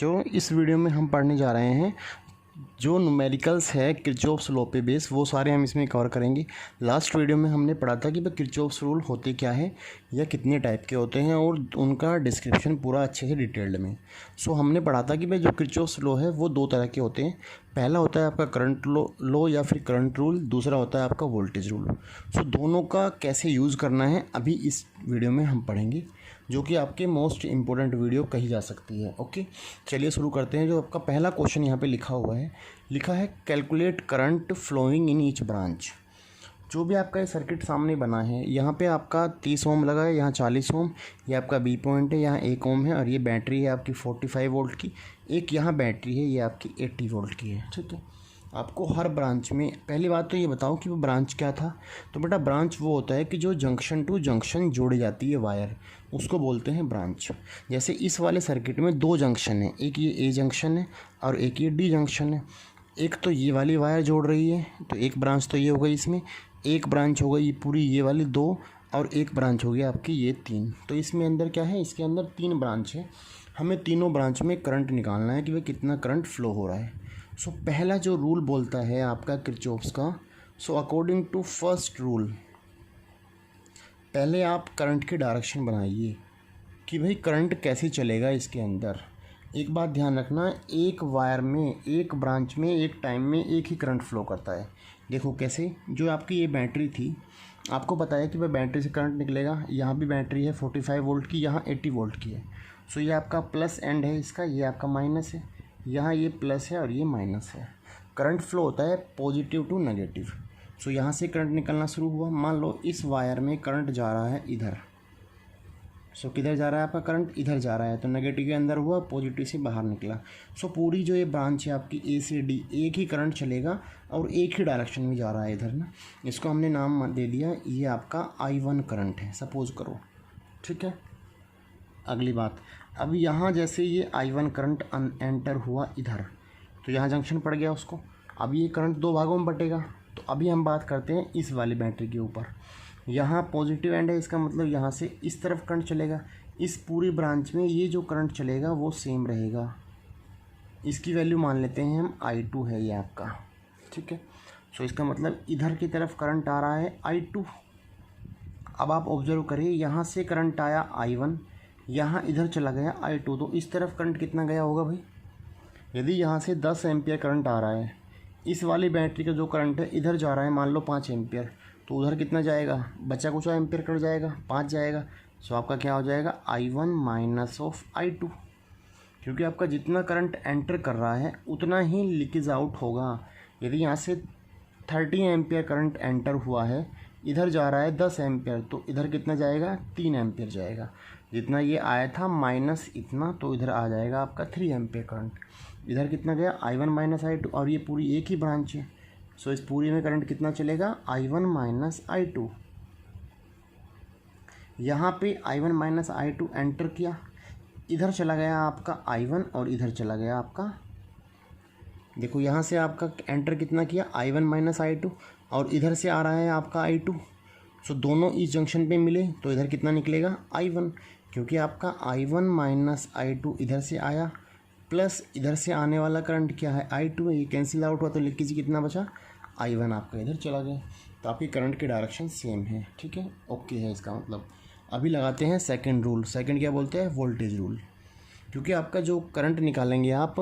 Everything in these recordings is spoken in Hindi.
बच्चों, इस वीडियो में हम पढ़ने जा रहे हैं जो न्यूमेरिकल्स है किरचॉफ्स लॉ पे बेस, वो सारे हम इसमें कवर करेंगे। लास्ट वीडियो में हमने पढ़ा था कि भाई किरचॉफ्स रूल होते क्या है या कितने टाइप के होते हैं और उनका डिस्क्रिप्शन पूरा अच्छे से डिटेल्ड में। हमने पढ़ा था कि भाई जो किरचॉफ्स लॉ है वो दो तरह के होते हैं। पहला होता है आपका करंट लॉ या फिर करंट रूल, दूसरा होता है आपका वोल्टेज रूल। दोनों का कैसे यूज़ करना है अभी इस वीडियो में हम पढ़ेंगे, जो कि आपके मोस्ट इम्पोर्टेंट वीडियो कही जा सकती है। ओके, चलिए शुरू करते हैं। जो आपका पहला क्वेश्चन यहाँ पे लिखा है calculate current flowing in each branch. जो भी आपका ये सर्किट सामने बना है, यहाँ पे आपका 30 ओम लगा है, यहाँ 40 ओम, ये आपका बी पॉइंट है, यहाँ 1 ओम है और ये बैटरी है आपकी 45 वोल्ट की। एक यहाँ बैटरी है, ये आपकी 80 वोल्ट की है। ठीक है, आपको हर ब्रांच में पहली बात तो ये बताओ कि वो ब्रांच क्या था। तो बेटा ब्रांच वो होता है कि जो जंक्शन टू जंक्शन जोड़ी जाती है वायर, उसको बोलते हैं ब्रांच। जैसे इस वाले सर्किट में दो जंक्शन है, एक ये ए जंक्शन है और एक ये डी जंक्शन है। एक तो ये वाली वायर जोड़ रही है, तो एक ब्रांच तो ये हो गई, इसमें एक ब्रांच हो गई ये पूरी ये वाली दो, और एक ब्रांच हो गई आपकी ये 3। तो इसमें अंदर क्या है, इसके अंदर 3 ब्रांच है। हमें तीनों ब्रांच में करंट निकालना है कि भाई कितना करंट फ्लो हो रहा है। पहला जो रूल बोलता है आपका किरचॉफ्स का, अकॉर्डिंग टू फर्स्ट रूल, पहले आप करंट की डायरेक्शन बनाइए कि भाई करंट कैसे चलेगा इसके अंदर। एक बात ध्यान रखना, एक वायर में, एक ब्रांच में, एक टाइम में एक ही करंट फ्लो करता है। देखो कैसे, जो आपकी ये बैटरी थी, आपको पता है कि भाई बैटरी से करंट निकलेगा। यहाँ भी बैटरी है 45 वोल्ट की, यहाँ 80 वोल्ट की है। ये आपका प्लस एंड है इसका, ये आपका माइनस है, यहाँ ये प्लस है और ये माइनस है। करंट फ्लो होता है पॉजिटिव टू नेगेटिव। यहाँ से करंट निकलना शुरू हुआ। मान लो इस वायर में करंट जा रहा है इधर, किधर जा रहा है आपका करंट, इधर जा रहा है, तो नेगेटिव के अंदर हुआ, पॉजिटिव से बाहर निकला। पूरी जो ये ब्रांच है आपकी ए से डी, एक ही करंट चलेगा और एक ही डायरेक्शन में जा रहा है इधर ना। इसको हमने नाम दे दिया, ये आपका I1 करंट है सपोज करो। ठीक है, अगली बात, अब यहाँ जैसे ये I1 करंट एंटर हुआ इधर, तो यहाँ जंक्शन पड़ गया उसको। अब ये करंट दो भागों में बटेगा। तो अभी हम बात करते हैं इस वाली बैटरी के ऊपर। यहाँ पॉजिटिव एंड है, इसका मतलब यहाँ से इस तरफ करंट चलेगा। इस पूरी ब्रांच में ये जो करंट चलेगा वो सेम रहेगा। इसकी वैल्यू मान लेते हैं हम I2 है ये आपका। ठीक है, इसका मतलब इधर की तरफ करंट आ रहा है I2। अब आप ऑब्जर्व करिए, यहाँ से करंट आया I1, यहाँ इधर चला गया I2, तो इस तरफ करंट कितना गया होगा भाई। यदि यहाँ से 10 एम्पियर करंट आ रहा है, इस वाली बैटरी का जो करंट है इधर जा रहा है मान लो 5 एम्पियर, तो उधर कितना जाएगा, बचा कुछ एम्पियर कर जाएगा, 5 जाएगा। आपका क्या हो जाएगा, I1 माइनस ऑफ I2, क्योंकि आपका जितना करंट एंटर कर रहा है उतना ही लीकेज आउट होगा। यदि यहाँ से 30 एम्पियर करंट एंटर हुआ है, इधर जा रहा है 10 एम्पियर, तो इधर कितना जाएगा, 3 एम्पियर जाएगा। जितना ये आया था माइनस इतना, तो इधर आ जाएगा आपका 3 एम्पियर करंट। इधर कितना गया, I1 माइनस I2, और ये पूरी एक ही ब्रांच है। इस पूरी में करंट कितना चलेगा, I1 माइनस I2। यहाँ पे I1 माइनस I2 एंटर किया, इधर चला गया आपका I1 और इधर चला गया आपका, देखो यहाँ से आपका एंटर कितना किया, I1 माइनस I2, और इधर से आ रहा है आपका I2। दोनों इस जंक्शन पे मिले, तो इधर कितना निकलेगा, I1, क्योंकि आपका I1 माइनस I2 इधर से आया, प्लस इधर से आने वाला करंट क्या है, I2 है, ये कैंसिल आउट हुआ, तो लिख लीजिए कितना बचा, I1 आपका इधर चला गया। तो आपकी करंट की डायरेक्शन सेम है। ठीक है, ओके है इसका मतलब। अभी लगाते हैं सेकंड रूल। सेकंड क्या बोलते हैं, वोल्टेज रूल। क्योंकि आपका जो करंट निकालेंगे आप,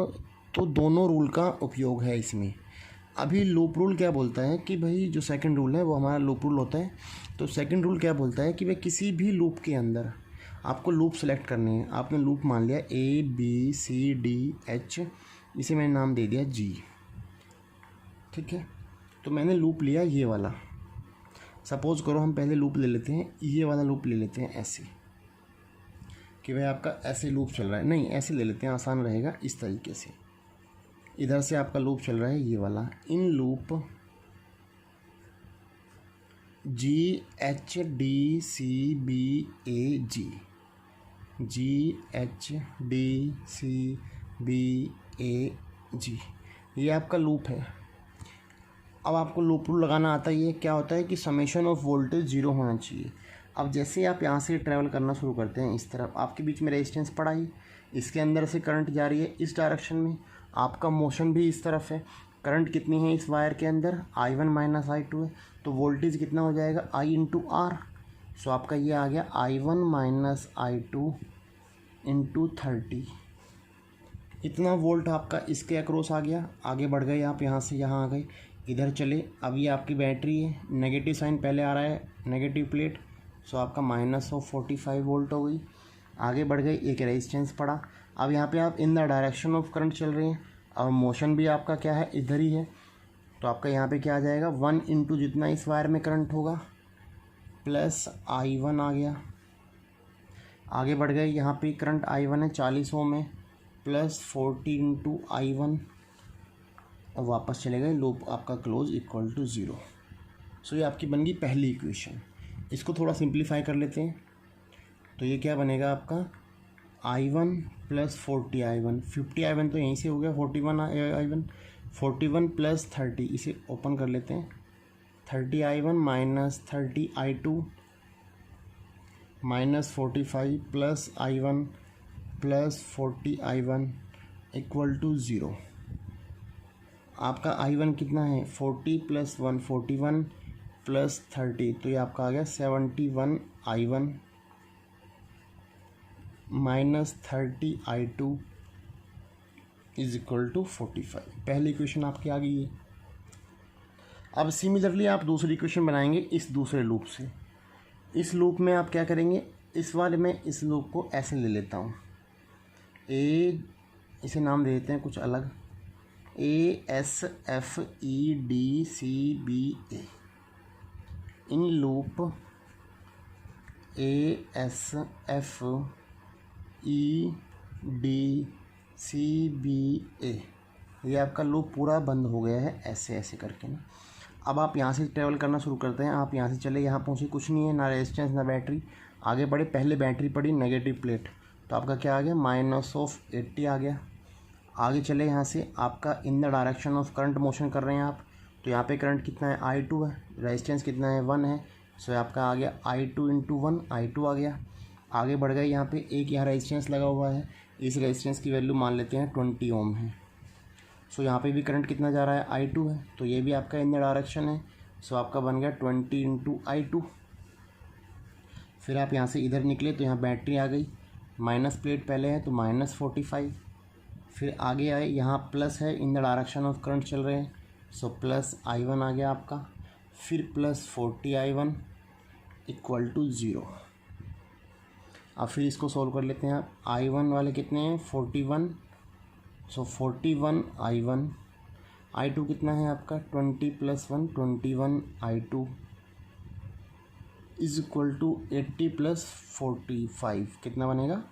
तो दोनों रूल का उपयोग है इसमें। अभी लूप रूल क्या बोलता है कि भाई जो सेकंड रूल है वो हमारा लूप रूल होता है। तो सेकंड रूल क्या बोलता है कि भाई किसी भी लूप के अंदर आपको लूप सेलेक्ट करने हैं। आपने लूप मान लिया ABCDH, इसे मैंने नाम दे दिया G। ठीक है, तो मैंने लूप लिया ये वाला। सपोज़ करो हम पहले लूप ले लेते हैं, ये वाला लूप ले लेते हैं ऐसे, कि भाई आपका ऐसे लूप चल रहा है, नहीं ऐसे ले लेते हैं, आसान रहेगा इस तरीके से। इधर से आपका लूप चल रहा है ये वाला, इन लूप GHDCBAG, GHDCBAG, ये आपका लूप है। अब आपको लूप रूल लगाना आता है। ये क्या होता है कि समेशन ऑफ वोल्टेज 0 होना चाहिए। अब जैसे आप यहाँ से ट्रैवल करना शुरू करते हैं इस तरफ, आपके बीच में रेजिस्टेंस पड़ा ही, इसके अंदर से करंट जा रही है इस डायरेक्शन में, आपका मोशन भी इस तरफ है। करंट कितनी है इस वायर के अंदर, I1 माइनस I2 है, तो वोल्टेज कितना हो जाएगा I इंटू आर। सो आपका ये आ गया I1 माइनस I2 इंटू 30। इतना वोल्ट आपका इसके अक्रॉस आ गया। आगे बढ़ गए आप, यहाँ से यहाँ आ गए, इधर चले। अब ये आपकी बैटरी है, नेगेटिव साइन पहले आ रहा है, नेगेटिव प्लेट, सो आपका -45 वोल्ट हो गई। आगे बढ़ गए, एक रेजिस्टेंस पड़ा। अब यहाँ पे आप in the direction of current चल रहे हैं और मोशन भी आपका क्या है, इधर ही है। तो आपका यहाँ पे क्या आ जाएगा, 1 इंटू जितना इस वायर में करंट होगा प्लस I1 आ गया। आगे बढ़ गए, यहाँ पे करंट I1 है 40 ओम में, प्लस 40 इंटू I1 और वापस चले गए, लूप आपका क्लोज इक्वल टू 0। सो ये आपकी बन गई पहली इक्वेशन। इसको थोड़ा सिंप्लीफाई कर लेते हैं, तो ये क्या बनेगा आपका I1 प्लस 40 I1, 50 I1 तो यहीं से हो गया, 41 I1, 41 प्लस 30, इसे ओपन कर लेते हैं, 30 I1 minus 30 I2 minus 45 plus I1 plus 40 I1 equal to 0। आपका I1 कितना है, 40 प्लस 1 41 प्लस 30, तो ये आपका आ गया 71 I1 minus 30 I2 is equal to 45। पहली इक्वेशन आपकी आ गई है। अब सिमिलरली आप दूसरी इक्वेशन बनाएंगे इस दूसरे लूप से। इस लूप में आप क्या करेंगे, इस वाले में इस लूप को ऐसे ले लेता हूँ, इसे नाम दे देते हैं कुछ अलग, ASFEDCBA। इन लूप ASFEDCBA, ये आपका लूप पूरा बंद हो गया है ऐसे ऐसे करके ना। अब आप यहाँ से ट्रेवल करना शुरू करते हैं। आप यहाँ से चले, यहाँ पहुँचे, कुछ नहीं है, ना रेजिस्टेंस ना बैटरी। आगे बढ़े, पहले बैटरी पड़ी नेगेटिव प्लेट, तो आपका क्या आ गया -80 आ गया। आगे चले, यहाँ से आपका in the direction of current motion कर रहे हैं आप, तो यहाँ पे करंट कितना है I2 है, रेजिस्टेंस कितना है 1 है, सो आपका आ गया I2 इंटू 1, I2 आ गया। आगे बढ़ गए, यहाँ पे एक यहाँ रेजिस्टेंस लगा हुआ है, इस रेजिस्टेंस की वैल्यू मान लेते हैं 20 ओम है। सो यहाँ पे भी करंट कितना जा रहा है I2 है, तो ये भी आपका इन द डायरेक्शन है, सो आपका बन गया 20 इंटू I2। फिर आप यहाँ से इधर निकले तो यहाँ बैटरी आ गई, माइनस प्लेट पहले है तो -45। फिर आगे आए, यहाँ प्लस है, in the direction of current चल रहे हैं, सो प्लस I1 आ गया आपका। फिर प्लस 40 I1 इक्वल टू 0। अब फिर इसको सॉल्व कर लेते हैं आप। I1 वाले कितने हैं 41, सो 41 I1, I2 कितना है आपका 20 plus 1 21 I2 is equal to 80 plus 45 कितना बनेगा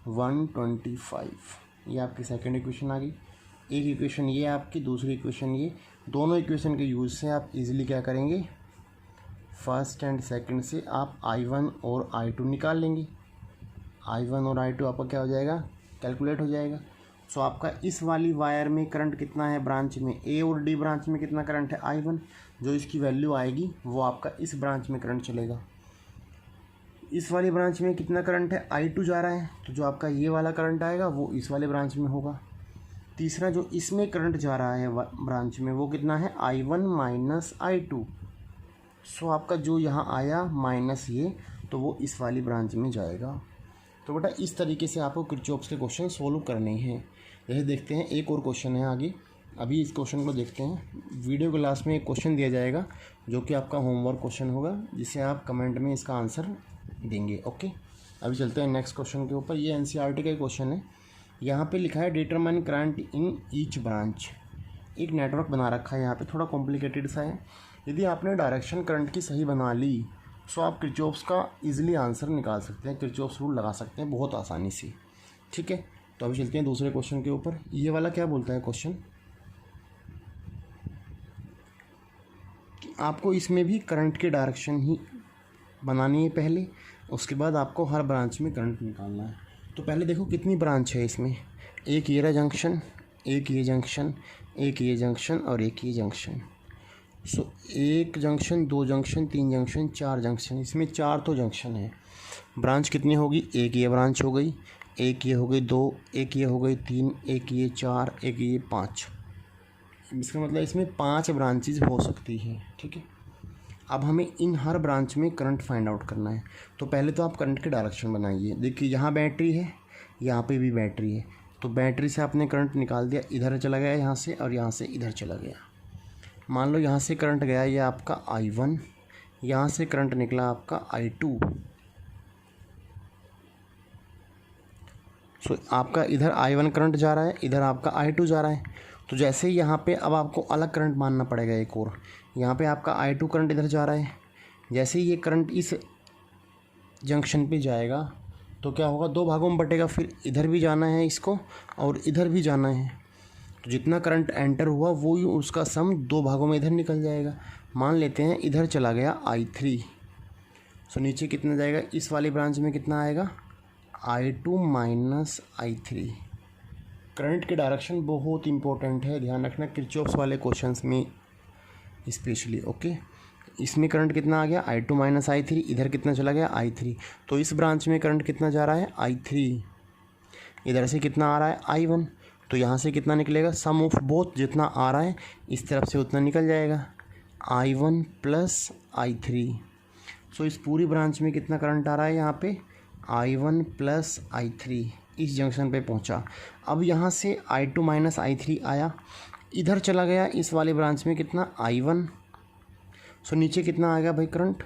125। ये आपकी सेकेंड इक्वेशन आ गई। एक इक्वेशन ये आपकी, दूसरी इक्वेशन ये। दोनों इक्वेशन के यूज़ से आप इजीली क्या करेंगे, फर्स्ट एंड सेकंड से आप I1 और I2 निकाल लेंगे। I1 और I2 आपका क्या हो जाएगा, कैलकुलेट हो जाएगा। सो आपका इस वाली वायर में करंट कितना है, ब्रांच में A और D ब्रांच में कितना करंट है I1, जो इसकी वैल्यू आएगी वो आपका इस ब्रांच में करंट चलेगा। इस वाली ब्रांच में कितना करंट है I2 जा रहा है, तो जो आपका ये वाला करंट आएगा वो इस वाले ब्रांच में होगा। तीसरा जो इसमें करंट जा रहा है ब्रांच में, वो कितना है I1 माइनस I2। सो आपका जो यहाँ आया माइनस ये, तो वो इस वाली ब्रांच में जाएगा। तो बेटा इस तरीके से आपको किरचॉफ्स के क्वेश्चन सोल्व करने हैं। जैसे देखते हैं एक और क्वेश्चन है आगे, अभी इस क्वेश्चन को देखते हैं। वीडियो के लास्ट में एक क्वेश्चन दिया जाएगा जो कि आपका होमवर्क क्वेश्चन होगा, जिसे आप कमेंट में इसका आंसर देंगे। ओके, अभी चलते हैं नेक्स्ट क्वेश्चन के ऊपर। ये NCERT का क्वेश्चन है। यहाँ पे लिखा है determine current in each branch. एक नेटवर्क बना रखा है यहाँ पे, थोड़ा कॉम्प्लिकेटेड सा है। यदि आपने डायरेक्शन करंट की सही बना ली, सो आप किरचॉफ्स का इजीली आंसर निकाल सकते हैं, किरचॉफ्स रूल लगा सकते हैं बहुत आसानी से। ठीक है, तो अभी चलते हैं दूसरे क्वेश्चन के ऊपर। ये वाला क्या बोलता है क्वेश्चन, आपको इसमें भी करंट की डायरेक्शन ही बनानी है पहले, उसके बाद आपको हर ब्रांच में करंट निकालना है। तो पहले देखो कितनी ब्रांच है इसमें, एक ये रहा जंक्शन, एक ये जंक्शन, एक ये जंक्शन और एक ये जंक्शन। सो एक जंक्शन, दो जंक्शन, तीन जंक्शन, चार जंक्शन, इसमें चार तो जंक्शन है। ब्रांच कितनी होगी, एक ये ब्रांच हो गई, एक ये हो गई 2, एक ये हो गई 3, एक ये 4, एक ये 5। इसका मतलब इसमें 5 ब्रांचेज हो सकती है, ठीक है। अब हमें इन हर ब्रांच में करंट फाइंड आउट करना है। तो पहले तो आप करंट के डायरेक्शन बनाइए। देखिए यहाँ बैटरी है, यहाँ पे भी बैटरी है, तो बैटरी से आपने करंट निकाल दिया, इधर चला गया यहाँ से, और यहाँ से इधर चला गया। मान लो यहाँ से करंट गया ये आपका I1, यहाँ से करंट निकला आपका I2। सो आपका इधर I1 करंट जा रहा है, इधर आपका I2 जा रहा है। तो जैसे ही यहाँ पे अब आपको अलग करंट मानना पड़ेगा एक और। यहाँ पे आपका I2 करंट इधर जा रहा है, जैसे ही ये करंट इस जंक्शन पे जाएगा तो क्या होगा, 2 भागों में बटेगा। फिर इधर भी जाना है इसको और इधर भी जाना है, तो जितना करंट एंटर हुआ वो ही उसका सम 2 भागों में इधर निकल जाएगा। मान लेते हैं इधर चला गया I3, सो नीचे कितना जाएगा, इस वाली ब्रांच में कितना आएगा, I2 माइनस I3। करंट के डायरेक्शन बहुत इंपॉर्टेंट है, ध्यान रखना किरचॉफ्स वाले क्वेश्चंस में स्पेशली, ओके। इसमें करंट कितना आ गया, I2 माइनस I3, इधर कितना चला गया I3। तो इस ब्रांच में करंट कितना जा रहा है, I3। इधर से कितना आ रहा है, I1। तो यहाँ से कितना निकलेगा, सम ऑफ बोथ, जितना आ रहा है इस तरफ से उतना निकल जाएगा, I1 प्लस I3। सो इस पूरी ब्रांच में कितना करंट आ रहा है, यहाँ पे I1 प्लस I3 इस जंक्शन पे पहुँचा। अब यहाँ से I2 माइनस I3 आया, इधर चला गया इस वाले ब्रांच में कितना, I1। सो नीचे कितना आ गया भाई करंट,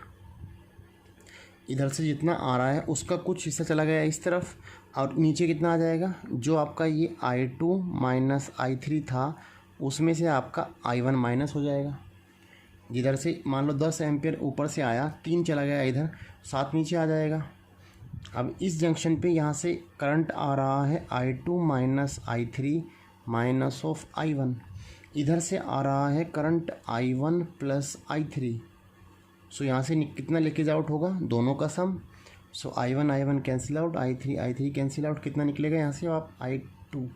इधर से जितना आ रहा है उसका कुछ हिस्सा चला गया इस तरफ, और नीचे कितना आ जाएगा, जो आपका ये I2 माइनस I3 था उसमें से आपका I1 माइनस हो जाएगा। जिधर से मान लो 10 एम्पियर ऊपर से आया, 3 चला गया इधर, 7 नीचे आ जाएगा। अब इस जंक्शन पे यहाँ से करंट आ रहा है I2 minus I3 minus of I1, इधर से आ रहा है करंट I1 प्लस I3। सो यहाँ से कितना लीकेज आउट होगा, दोनों का सम। सो I1 cancel out, I3 cancel out, कितना निकलेगा यहाँ से, आप I2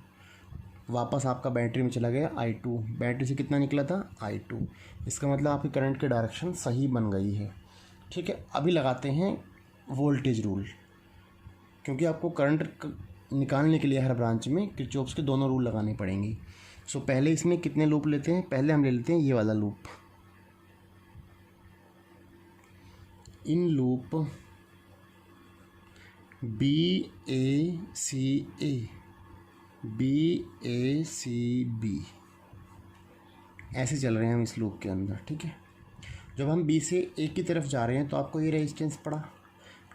वापस आपका बैटरी में चला गया I2, बैटरी से कितना निकला था I2। इसका मतलब आपकी करंट की डायरेक्शन सही बन गई है, ठीक है। अभी लगाते हैं वोल्टेज रूल, क्योंकि आपको करंट निकालने के लिए हर ब्रांच में किरचॉफ्स के दोनों रूल लगाने पड़ेंगे। सो पहले इसमें कितने लूप लेते हैं, पहले हम ले लेते हैं ये वाला लूप। इन लूप BACA ऐसे चल रहे हैं हम इस लूप के अंदर, ठीक है। जब हम B से A की तरफ जा रहे हैं तो आपको ये रेजिस्टेंस पड़ा,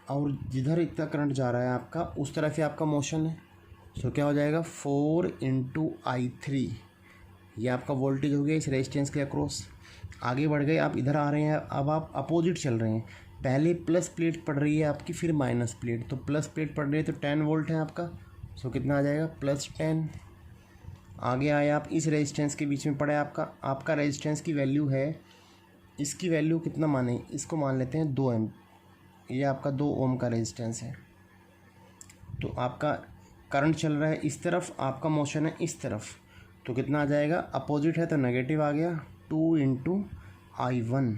और जिधर इतना करंट जा रहा है आपका उस तरफ ही आपका मोशन है। सो क्या हो जाएगा, 4 × I3, ये आपका वोल्टेज हो गया इस रेजिस्टेंस के अक्रॉस। आगे बढ़ गए, आप इधर आ रहे हैं, अब आप अपोजिट चल रहे हैं। पहले प्लस प्लेट पड़ रही है आपकी, फिर माइनस प्लेट, तो प्लस प्लेट पड़ रही है तो 10 वोल्ट है आपका। सो कितना आ जाएगा, +10। आगे आए आप, इस रेजिस्टेंस के बीच में पड़ा है आपका रेजिस्टेंस की वैल्यू है, इसकी वैल्यू कितना माने, इसको मान लेते हैं 2 ओम। ये आपका 2 ओम का रेजिस्टेंस है। तो आपका करंट चल रहा है इस तरफ, आपका मोशन है इस तरफ, तो कितना आ जाएगा, अपोजिट है तो नेगेटिव आ गया, 2 × I1।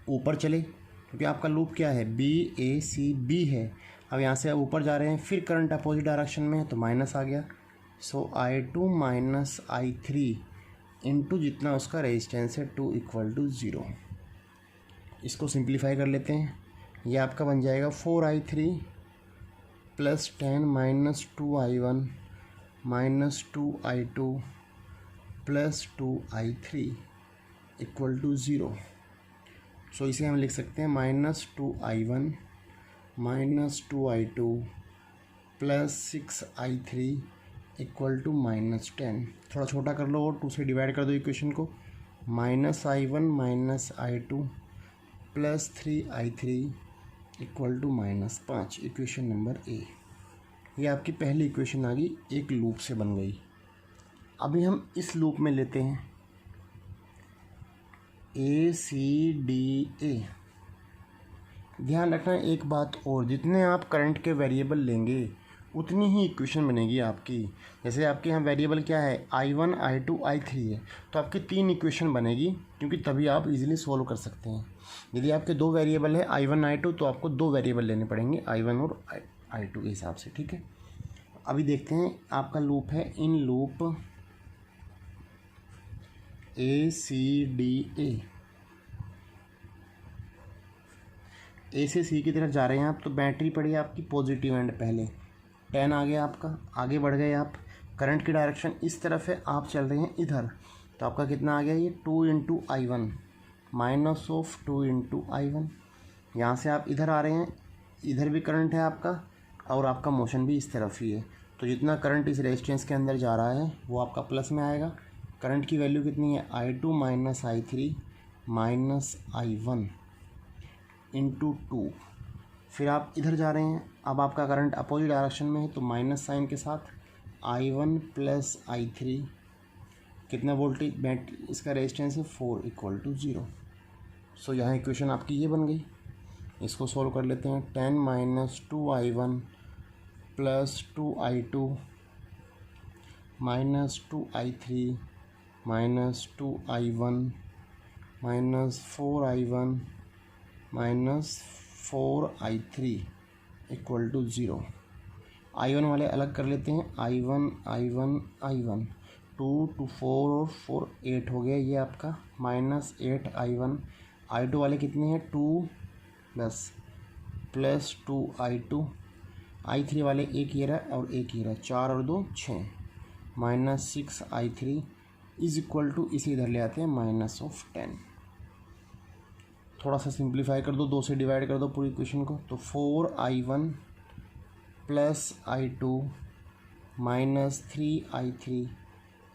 ऊपर चले, क्योंकि आपका लूप क्या है, BACB है। अब यहाँ से ऊपर जा रहे हैं, फिर करंट अपोजिट डायरेक्शन में है तो माइनस आ गया। सो I2 माइनस I3 इंटू जितना उसका रेजिस्टेंस है 2 = 0। इसको सिंप्लीफाई कर लेते हैं, ये आपका बन जाएगा 4I3 + 10 minus 2I1 minus 2I2 plus 2I3 = 0। सो इसे हम लिख सकते हैं -2I1 minus 2I2 plus 6I3 = -10। थोड़ा छोटा कर लो और 2 से डिवाइड कर दो इक्वेशन को। -I1 minus I2 plus 3I3 = -5, equation number A। ये आपकी पहली इक्वेशन आ गई, एक लूप से बन गई। अभी हम इस लूप में लेते हैं ACDA। ध्यान रखना एक बात और, जितने आप करंट के वेरिएबल लेंगे उतनी ही इक्वेशन बनेगी आपकी। जैसे आपके यहाँ वेरिएबल क्या है, I1 I2 I3 है, तो आपकी 3 इक्वेशन बनेगी, क्योंकि तभी आप इजीली सोल्व कर सकते हैं। यदि आपके 2 वेरिएबल है I1 I2, तो आपको 2 वेरिएबल लेने पड़ेंगे, I1 और I2 के हिसाब से, ठीक है। अभी देखते हैं, आपका लूप है इन लूप ACDA, ए से सी की तरफ जा रहे हैं आप, तो बैटरी पड़ी है आपकी पॉजिटिव एंड, पहले 10 आ गया आपका, आगे बढ़ गए आप, करंट की डायरेक्शन इस तरफ है, आप चल रहे हैं इधर, तो आपका कितना आ गया ये 2 into I1 minus of 2 into I1। यहाँ से आप इधर आ रहे हैं, इधर भी करंट है आपका और आपका मोशन भी इस तरफ ही है, तो जितना करंट इस रेजिस्टेंस के अंदर जा रहा है वो आपका प्लस में आएगा। करंट की वैल्यू कितनी है I2 minus I3 minus I1 into 2। फिर आप इधर जा रहे हैं, अब आपका करंट अपोजिट डायरेक्शन में है, तो माइनस साइन के साथ I1 प्लस I3, कितना वोल्टेज बैटरी इसका रेजिस्टेंस है 4 इक्वल टू 0। सो यहाँ इक्वेशन आपकी ये बन गई। इसको सॉल्व कर लेते हैं। 10 minus 2I1 plus 2I2 minus 2I3 minus 2I1 minus 4I1 minus 4I3 equal to 0। I1 वाले अलग कर लेते हैं, I1 2 to 4 और 4 8 हो गया ये आपका, माइनस 8I1। I2 वाले कितने हैं 2 प्लस 2I2। I3 वाले एक ये रहा और एक ये रहा, 4 और 2 6, minus 6I3 is equal to, इसे इधर ले आते हैं माइनस ऑफ 10। थोड़ा सा सिंप्लीफाई कर दो, 2 से डिवाइड कर दो पूरी इक्वेशन को, तो 4I1 plus I2 minus 3I3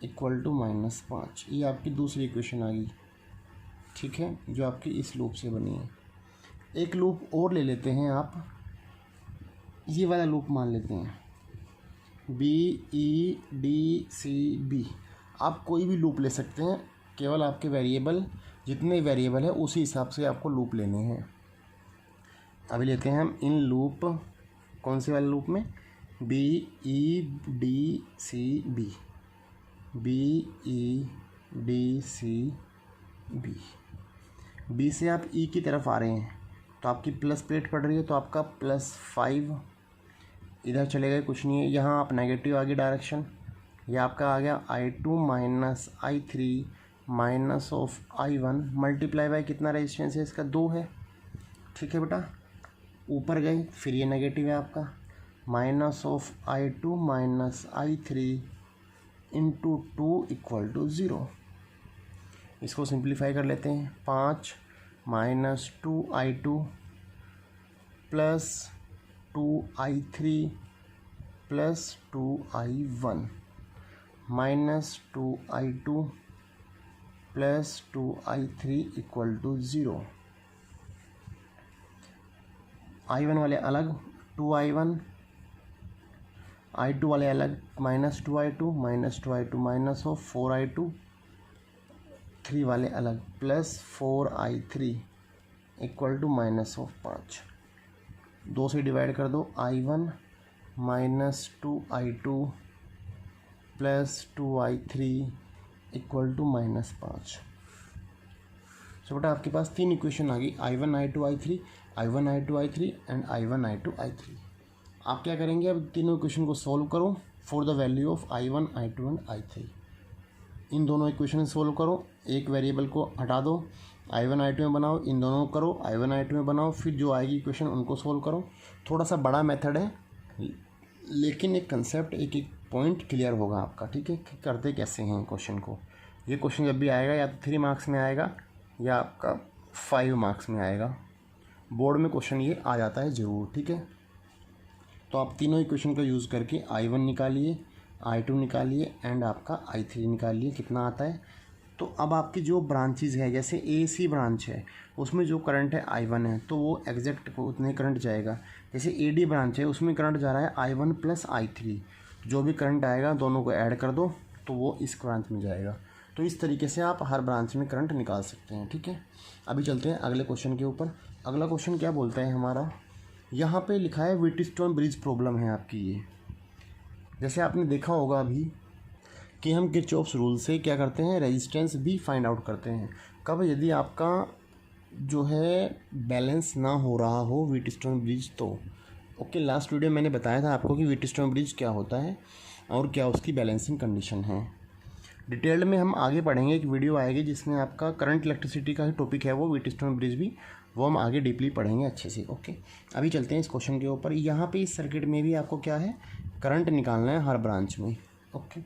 equal to minus 5। ये आपकी दूसरी इक्वेशन आ गई, ठीक है, जो आपकी इस लूप से बनी है। एक लूप और ले लेते हैं आप, ये वाला लूप मान लेते हैं BEDCB। आप कोई भी लूप ले सकते हैं, केवल आपके वेरिएबल जितने वेरिएबल है उसी हिसाब से आपको लूप लेने हैं। अभी लेते हैं हम इन लूप, कौन से वाले लूप में, BEDCB। बी से आप ई की तरफ आ रहे हैं, तो आपकी प्लस प्लेट पड़ रही है, तो आपका +5 इधर चले गए, कुछ नहीं है। यहाँ आप नेगेटिव आ गई डायरेक्शन, ये आपका आ गया I2 minus I3 minus of I1 multiply by कितना रेजिस्टेंस है इसका 2 है, ठीक है बेटा। ऊपर गए, फिर ये नेगेटिव है आपका, minus of I2 minus I3 into 2 equal to 0। इसको सिंप्लीफाई कर लेते हैं। 5 minus 2I2 plus 2I3 plus 2I1 minus 2I2 plus 2I3 equal to 0। I1 वाले अलग, 2I1, I2 वाले अलग, minus 2I2 minus of 4I2, 3 वाले अलग, plus 4I3 equal to minus of 5। 2 से डिवाइड कर दो, I1 minus 2I2 plus 2I3 equal to minus 5। तो बेटा आपके पास 3 इक्वेशन आ गई, I1 I2 I3, I1 I2 I3 and I1 I2 I3। आप क्या करेंगे, अब तीनों इक्वेशन को सॉल्व करो for the value of I1 I2 and I3। इन दोनों इक्वेशन सॉल्व करो, एक वेरिएबल को हटा दो, I1 I2 में बनाओ, इन दोनों को करो I1 I2 में बनाओ, फिर जो आएगी इक्वेशन उनको सॉल्व करो। थोड़ा सा बड़ा मेथड है, लेकिन एक कंसेप्ट, एक एक पॉइंट क्लियर होगा आपका, ठीक है, कि करते कैसे हैं क्वेश्चन को। ये क्वेश्चन जब भी आएगा या तो 3 मार्क्स में आएगा या आपका 5 मार्क्स में आएगा। बोर्ड में क्वेश्चन ये आ जाता है ज़रूर, ठीक है। तो आप तीनों इक्वेशन का यूज़ करके I1 निकालिए, I2 निकालिए एंड आपका I3 निकालिए, कितना आता है। तो अब आपकी जो ब्रांचेज है, जैसे AC ब्रांच है उसमें जो करंट है I1 है, तो वो एग्जैक्ट उतने करंट जाएगा। जैसे AD ब्रांच है उसमें करंट जा रहा है I1 प्लस I3, जो भी करंट आएगा दोनों को ऐड कर दो तो वो इस ब्रांच में जाएगा। तो इस तरीके से आप हर ब्रांच में करंट निकाल सकते हैं, ठीक है। अभी चलते हैं अगले क्वेश्चन के ऊपर। अगला क्वेश्चन क्या बोलता है हमारा, यहाँ पे लिखा है व्हीटस्टोन ब्रिज प्रॉब्लम है आपकी ये। जैसे आपने देखा होगा अभी कि हम किरचॉफ्स रूल से क्या करते हैं, रेजिस्टेंस भी फाइंड आउट करते हैं। कब, यदि आपका जो है बैलेंस ना हो रहा हो व्हीटस्टोन ब्रिज, तो ओके, लास्ट वीडियो मैंने बताया था आपको कि व्हीटस्टोन ब्रिज क्या होता है और क्या उसकी बैलेंसिंग कंडीशन है। डिटेल्ड में हम आगे पढ़ेंगे, एक वीडियो आएगी जिसमें आपका करंट इलेक्ट्रिसिटी का ही टॉपिक है वो व्हीटस्टोन ब्रिज भी, वो हम आगे डीपली पढ़ेंगे अच्छे से। ओके, अभी चलते हैं इस क्वेश्चन के ऊपर। यहाँ पे इस सर्किट में भी आपको क्या है, करंट निकालना है हर ब्रांच में। ओके,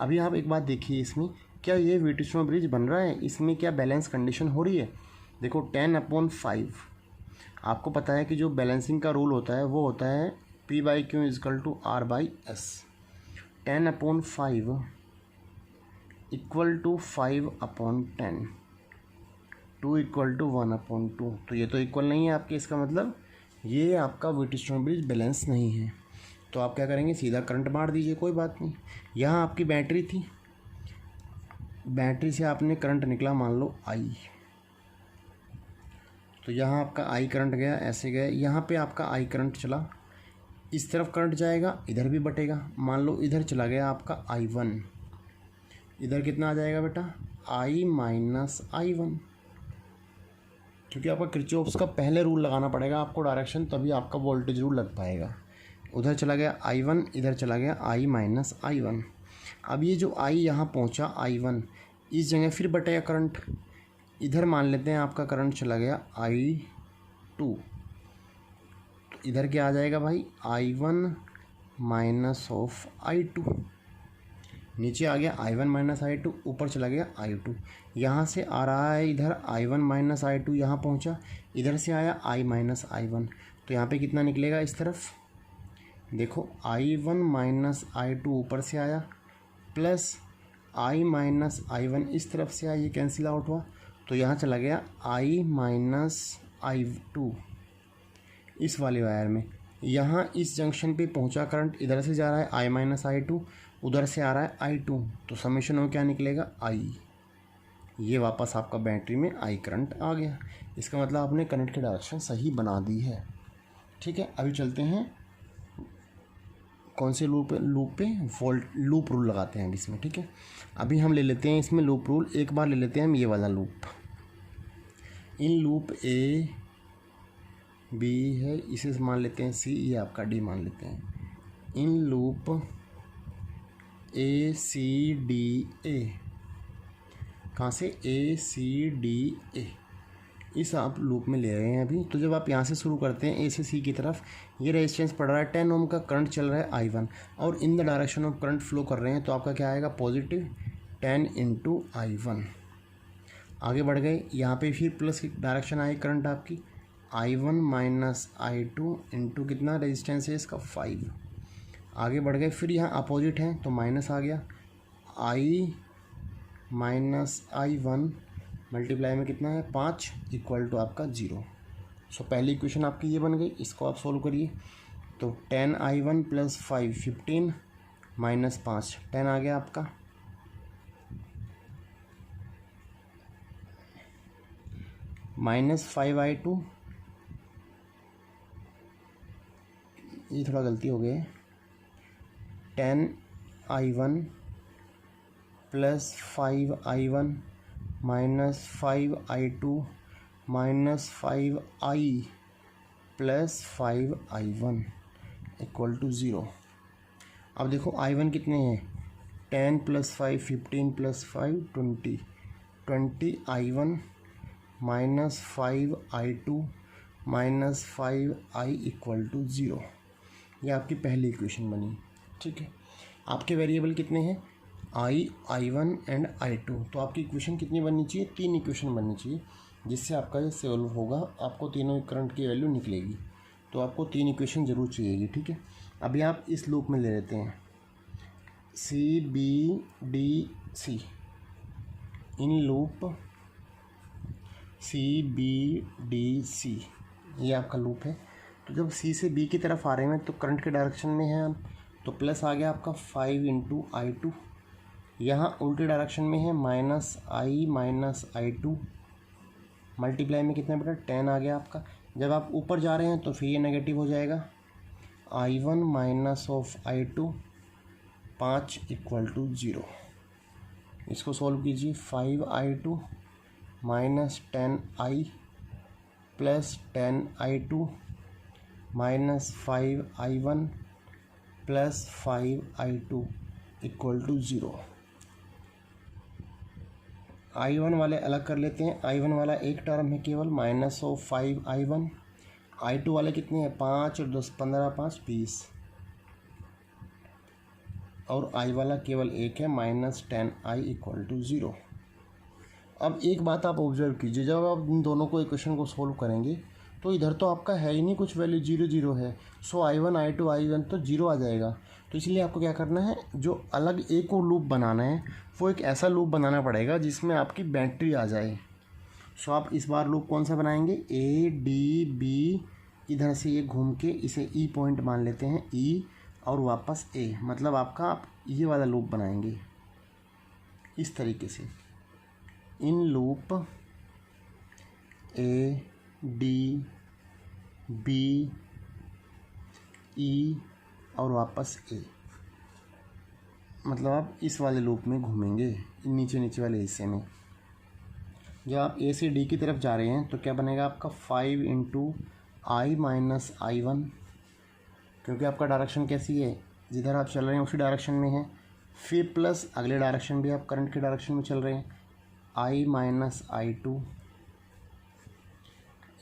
अभी आप एक बात देखिए, इसमें क्या ये व्हीटस्टोन ब्रिज बन रहा है, इसमें क्या बैलेंस कंडीशन हो रही है। देखो 10/5, आपको पता है कि जो बैलेंसिंग का रूल होता है वो होता है P/Q = R/S। 10/5 = 5/10, 2 = 1/2। तो ये तो इक्वल नहीं है आपके, इसका मतलब ये आपका व्हीटस्टोन ब्रिज बैलेंस नहीं है। तो आप क्या करेंगे, सीधा करंट मार दीजिए, कोई बात नहीं। यहाँ आपकी बैटरी थी, बैटरी से आपने करंट निकला मान लो I, तो यहाँ आपका I करंट गया, ऐसे गया, यहाँ पे आपका I करंट चला, इस तरफ करंट जाएगा, इधर भी बटेगा। मान लो इधर चला गया आपका I1, इधर कितना आ जाएगा बेटा, I - I1, क्योंकि आपका किरचॉफ्स का पहले रूल लगाना पड़ेगा आपको डायरेक्शन, तभी आपका वोल्टेज रूल लग पाएगा। उधर चला गया I1, इधर चला गया I - I1। अब ये जो I यहाँ पहुँचा I1, इस जगह फिर बटेगा करंट, इधर मान लेते हैं आपका करंट चला गया I2, तो इधर क्या आ जाएगा भाई, I1 - I2, नीचे आ गया I1 - I2, ऊपर चला गया I2। यहाँ से आ रहा है इधर I1 - I2, यहाँ पहुँचा, इधर से आया I - I1, तो यहाँ पे कितना निकलेगा इस तरफ, देखो I1 - I2 ऊपर से आया, प्लस I - I1 इस तरफ से आया, ये कैंसिल आउट हुआ, तो यहाँ चला गया I - I2 इस वाले वायर में। यहाँ इस जंक्शन पे पहुँचा करंट, इधर से जा रहा है I - I2, उधर से आ रहा है I2, तो समेशन हो क्या निकलेगा I। ये वापस आपका बैटरी में I करंट आ गया। इसका मतलब आपने करंट की डायरेक्शन सही बना दी है। ठीक है, अभी चलते हैं कौन से लूप पे वोल्ट लूप रूल लगाते हैं इसमें। ठीक है, अभी हम ले लेते हैं इसमें लूप रूल, एक बार ले लेते हैं हम ये वाला loop. In loop A B है, इसे मान लेते हैं C, ये आपका D मान लेते हैं। In loop A C D A, कहाँ से A C D A, इस आप लूप में ले रहे हैं अभी। तो जब आप यहाँ से शुरू करते हैं A से C की तरफ, ये रेजिस्टेंस पड़ रहा है 10 ओम का, करंट चल रहा है I1 और in the direction of current flow कर रहे हैं, तो आपका क्या आएगा, पॉजिटिव 10 × I1। आगे बढ़ गए, यहाँ पे फिर प्लस की डायरेक्शन आई करंट आपकी, I1 - I2 इंटू कितना रेजिस्टेंस है इसका 5। आगे बढ़ गए, फिर यहाँ अपोजिट है तो माइनस आ गया, I - I1 मल्टीप्लाई में कितना है 5 = आपका 0। सो पहली इक्वेशन आपकी ये बन गई, इसको आप सोल्व करिए। तो 10I1 + 5 15 -5 10 आ गया आपका, -5I2, ये थोड़ा गलती हो गई, 10I1 + 5I1 -5I2 -5I + 5I1 = 0। अब देखो I1 कितने हैं, 10 + 5 15 + 5 20, 20I1 -5I2 -5I = 0। ये आपकी पहली इक्वेशन बनी। ठीक है, आपके वेरिएबल कितने हैं, I1 एंड I2, तो आपकी इक्वेशन कितनी बननी चाहिए, 3 इक्वेशन बननी चाहिए, जिससे आपका ये सॉल्व होगा, आपको तीनों करंट की वैल्यू निकलेगी। तो आपको 3 इक्वेशन ज़रूर चाहिएगी। ठीक है, अभी आप इस लूप में ले लेते हैं C B D C, in loop C B D C, ये आपका लूप है। तो जब C से B की तरफ आ रहे हैं तो करंट के डायरेक्शन में है हम, तो प्लस आ गया आपका 5 × I2, यहाँ उल्टी डायरेक्शन में है -I - I2, मल्टीप्लाई में कितना बेटा 10 आ गया आपका। जब आप ऊपर जा रहे हैं तो फिर ये नेगेटिव हो जाएगा, I1 - I2 5 = 0। इसको सॉल्व कीजिए, 5I2 - 10I + 10I2 -5i1 plus 5i2 equal to 0। i1 वाले अलग कर लेते हैं। i1 वाला एक टर्म है केवल -5i1। i2 वाले कितने हैं? 5 और 10 15, 5 20। और i वाला केवल एक है -10i इक्वल टू 0। अब एक बात आप ऑब्जर्व कीजिए, जब आप इन दोनों को इक्वेशन को सोल्व करेंगे तो इधर तो आपका है ही नहीं कुछ वैल्यू, 0 0 है। सो i1 i2 i1 तो 0 आ जाएगा। तो इसलिए आपको क्या करना है, जो अलग एक और लूप बनाना है वो एक ऐसा लूप बनाना पड़ेगा जिसमें आपकी बैटरी आ जाए। सो आप इस बार लूप कौन सा बनाएंगे? ए डी बी, इधर से ये घूम के इसे ई पॉइंट मान लेते हैं, ई और वापस ए, मतलब आपका आप ये वाला लूप बनाएंगे इस तरीके से। In loop A D B E और वापस ए, मतलब आप इस वाले लूप में घूमेंगे नीचे नीचे वाले हिस्से में। जब आप ए से डी की तरफ जा रहे हैं तो क्या बनेगा आपका 5 × i - i1, क्योंकि आपका डायरेक्शन कैसी है, जिधर आप चल रहे हैं उसी डायरेक्शन में है। फिर प्लस अगले डायरेक्शन भी आप करंट के डायरेक्शन में चल रहे हैं, i - i2।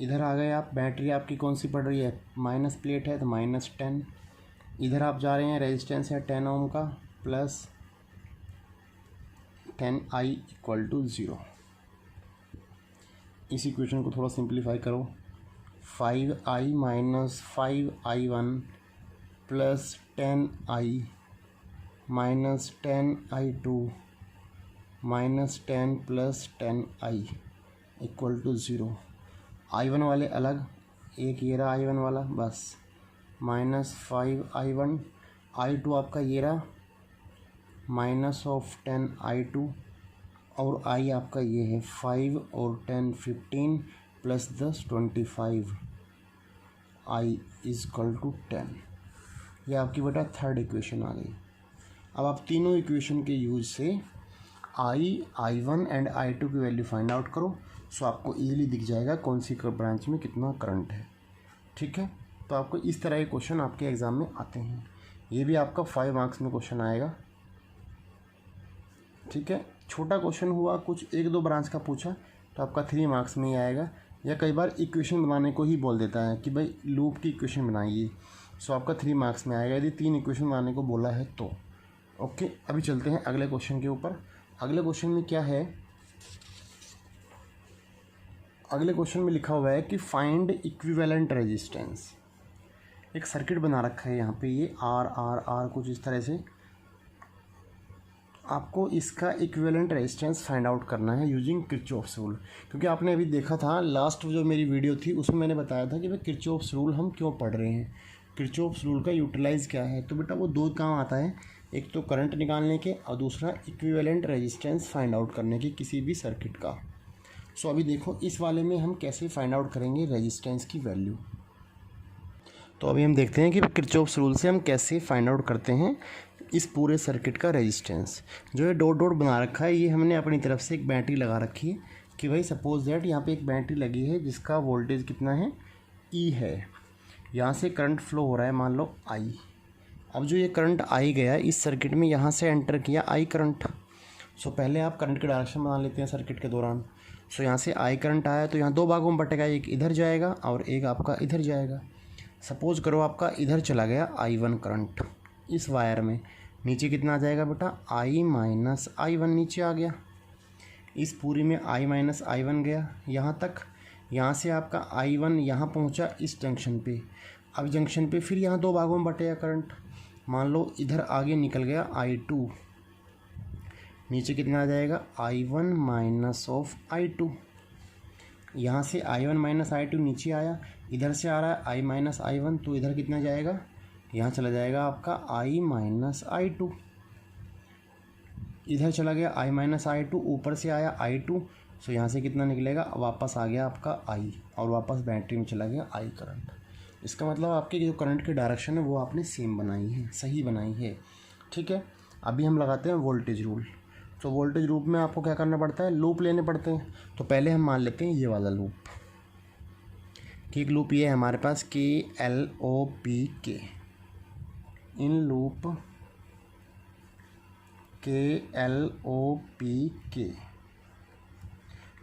इधर आ गए आप, बैटरी आपकी कौन सी पड़ रही है? माइनस प्लेट है तो -10। इधर आप जा रहे हैं, रेजिस्टेंस है 10 ओम का, प्लस 10i इक्वल टू 0। इस इक्वेशन को थोड़ा सिंप्लीफाई करो। 5i - 5i1 plus 10i minus 10i2 -10 plus 10i equal to 0। i1 वाले अलग, एक ये रहा i1 वाला, बस -5i1, i2 आपका ये रहा -10i2, और i आपका ये है 5 और 10 15 प्लस 10 25, i इक्वल टू 10। ये आपकी बेटा थर्ड इक्वेशन आ गई। अब आप तीनों इक्वेशन के यूज से i1 एंड i2 की वैल्यू फाइंड आउट करो। सो आपको इजीली दिख जाएगा कौन सी ब्रांच में कितना करंट है। ठीक है, तो आपको इस तरह के क्वेश्चन आपके एग्ज़ाम में आते हैं। ये भी आपका 5 मार्क्स में क्वेश्चन आएगा। ठीक है, छोटा क्वेश्चन हुआ, कुछ 1-2 ब्रांच का पूछा तो आपका 3 मार्क्स में ही आएगा। या कई बार इक्वेशन बनाने को ही बोल देता है कि भाई लूप की इक्वेशन बनाइए, सो आपका 3 मार्क्स में आएगा यदि 3 इक्वेशन बनाने को बोला है तो। ओके, अभी चलते हैं अगले क्वेश्चन के ऊपर। अगले क्वेश्चन में क्या है? अगले क्वेश्चन में लिखा हुआ है कि फाइंड इक्विवेलेंट रेजिस्टेंस। एक सर्किट बना रखा है यहाँ पे, ये आर आर आर कुछ इस तरह से। आपको इसका इक्विवेलेंट रेजिस्टेंस फाइंड आउट करना है यूजिंग किरचॉफ्स रूल। क्योंकि आपने अभी देखा था लास्ट जो मेरी वीडियो थी उसमें मैंने बताया था कि भाई किरचॉफ्स रूल हम क्यों पढ़ रहे हैं, किरचॉफ्स रूल का यूटिलाइज़ क्या है। तो बेटा वो 2 काम आता है, एक तो करंट निकालने के और दूसरा इक्विवेलेंट रेजिस्टेंस फाइंड आउट करने के किसी भी सर्किट का। सो अभी देखो इस वाले में हम कैसे फाइंड आउट करेंगे रेजिस्टेंस की वैल्यू। तो अभी हम देखते हैं कि किरचॉफ्स रूल से हम कैसे फाइंड आउट करते हैं इस पूरे सर्किट का रेजिस्टेंस। जो है डॉट डॉट बना रखा है, ये हमने अपनी तरफ से एक बैटरी लगा रखी है कि भाई सपोज दैट यहाँ पे एक बैटरी लगी है जिसका वोल्टेज कितना है, ई है। यहाँ से करंट फ्लो हो रहा है मान लो आई। अब जो ये करंट आई गया इस सर्किट में, यहाँ से एंटर किया आई करंट। सो पहले आप करंट के डायरेक्शन बना लेते हैं सर्किट के दौरान। सो यहाँ से आई करंट आया तो यहाँ 2 भागों में बटेगा, एक इधर जाएगा और एक आपका इधर जाएगा। सपोज करो आपका इधर चला गया i1 करंट इस वायर में, नीचे कितना आ जाएगा बेटा, i - i1 नीचे आ गया। इस पूरी में i - i1 गया यहाँ तक। यहाँ से आपका i1 यहाँ पहुँचा इस जंक्शन पे। अब जंक्शन पे फिर यहाँ 2 भागों में बटेगा करंट। मान लो इधर आगे निकल गया i2, नीचे कितना आ जाएगा, i1 - i2। यहाँ से i1 - i2 नीचे आया, इधर से आ रहा है i - i1, तो इधर कितना जाएगा, यहाँ चला जाएगा आपका i - i2। इधर चला गया i - i2, ऊपर से आया i2, सो यहाँ से कितना निकलेगा, वापस आ गया आपका i और वापस बैटरी में चला गया i करंट। इसका मतलब आपके जो करंट की डायरेक्शन है वो आपने सेम बनाई है, सही बनाई है। ठीक है, अभी हम लगाते हैं वोल्टेज रूल। तो वोल्टेज लूप में आपको क्या करना पड़ता है, लूप लेने पड़ते हैं। तो पहले हम मान लेते हैं ये वाला लूप कि एक लूप ये है हमारे पास KLOPK, इन लूप KLOPK।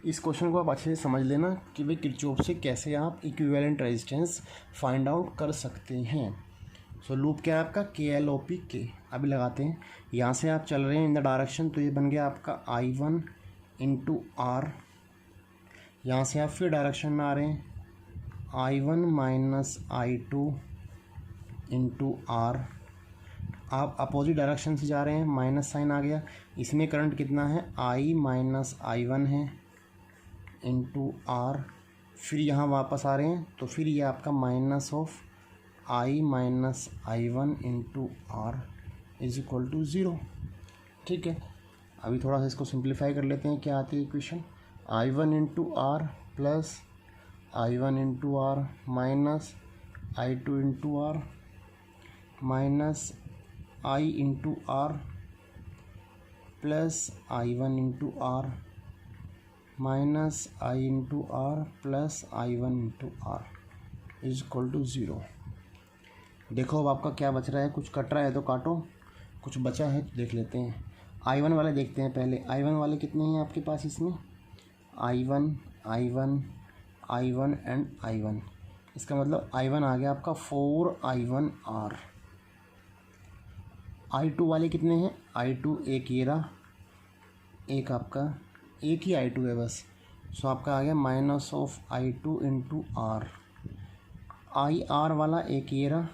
इस क्वेश्चन को आप अच्छे से समझ लेना कि भाई किरचॉफ से कैसे आप इक्विवेलेंट रेजिस्टेंस फाइंड आउट कर सकते हैं। सो लूप क्या है आपका KLOPK। अभी लगाते हैं, यहाँ से आप चल रहे हैं इन द डायरेक्शन, तो ये बन गया आपका I1 इंटू R। यहाँ से आप फिर डायरेक्शन में आ रहे हैं, I1 minus I2 into R। आप अपोजिट डायरेक्शन से जा रहे हैं, माइनस साइन आ गया। इसमें करंट कितना है, I माइनस I1 है इंटू R। फिर यहाँ वापस आ रहे हैं, तो फिर ये आपका minus of I minus I1 into R is equal to 0। ठीक है, अभी थोड़ा सा इसको सिंप्लीफाई कर लेते हैं। क्या आती है equation, I1 into R plus I1 into R minus I2 into R minus I into R plus I1 into R minus I into R plus I1 into R is equal to 0। देखो अब आपका क्या बच रहा है, कुछ कट रहा है तो काटो, कुछ बचा है तो देख लेते हैं। I1 वाले देखते हैं पहले। I1 वाले कितने हैं आपके पास इसमें, I1 I1 I1 and I1। इसका मतलब I1 आ गया आपका 4I1R। I2 वाले कितने हैं, I2 एक ये रहा, एक आपका एक ही I2 है बस। सो आपका आ गया minus of I2 into R। IR वाला एक ये रहा